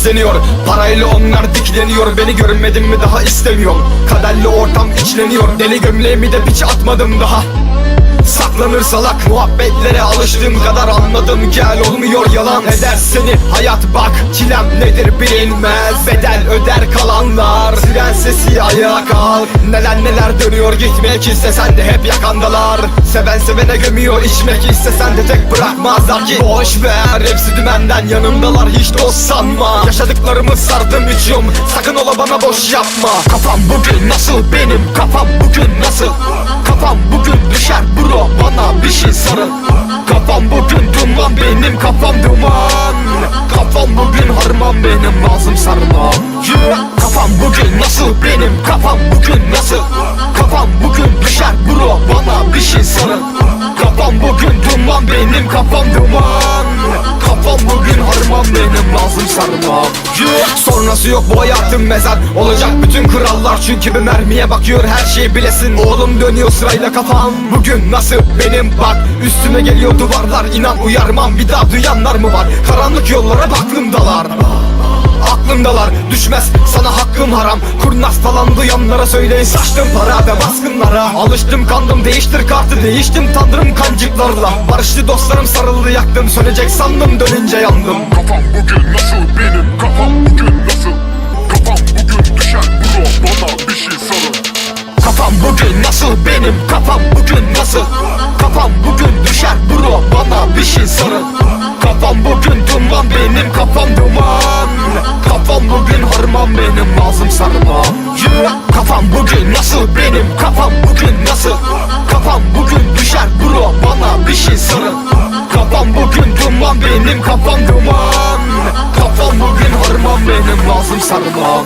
besleniyor. Parayla onlar dikleniyor. Beni görmedin mi daha istemiyorum. Kaderli ortam içleniyor. Deli gömleğimi de piç atmadım daha. Saklanır salak muhabbetlere alıştığım kadar anladım gel olmuyor yalan. Eder seni hayat bak çilem nedir bilinmez. Bedel öder kalanlar. Siren sesi ayağa kalk. Neler dönüyor gitmek istesen de hep yakandalar. Seven sevene gömüyor içmek istesen de tek bırakmazlar ki. Boş ver hepsi dümenden yanımdalar hiç dost sanma. Yaşadıklarımı sardım içiyorum sakın ola bana boş yapma. Kafam bugün nasıl benim kafam bugün nasıl. Kafam bugün düşer bro bana bir şey sarıl. Kafam bugün duman benim kafam duman. Kafam bugün harman benim lazım sarmam. Kafam bugün nasıl benim kafam bugün nasıl. Kafam bugün düşer bro bana bir şey sarıl. Kafam bugün duman benim kafam duman. Kafam bugün harman benim lazım sarmam. Sonrası yok bu hayatım mezar. Olacak bütün krallar çünkü bir mermiye bakıyor her şeyi bilesin. Oğlum dönüyor sırayla kafam bugün nasıl benim bak. Üstüme geliyor duvarlar inan uyarmam bir daha duyanlar mı var. Karanlık yollara aklımdalar. Aklımdalar düşmez sana hakkım haram. Kurnaz falan duyanlara söyleyin saçtım para ve baskınlara. Alıştım kandım değiştir kartı değiştim tanrım kancıklarla. Barışlı dostlarım sarıldı yaktım sönecek sandım dönünce yandım. Kafam bugün nasıl benim kafam bugün nasıl. Kafam bugün düşer bro bana bir şey sarıl. Kafam bugün nasıl benim kafam bugün nasıl. Kafam bugün düşer bro bana bir şey sarıl. Kafam bugün duman benim kafam duman. Kafam bugün harman benim lazım sarmam. Kafam bugün nasıl benim kafam bugün nasıl. Kafam bugün düşer bro bana bir şey sarıl. Kafam bugün duman benim kafam duman. Kafam bugün harman benim lazım sarmam.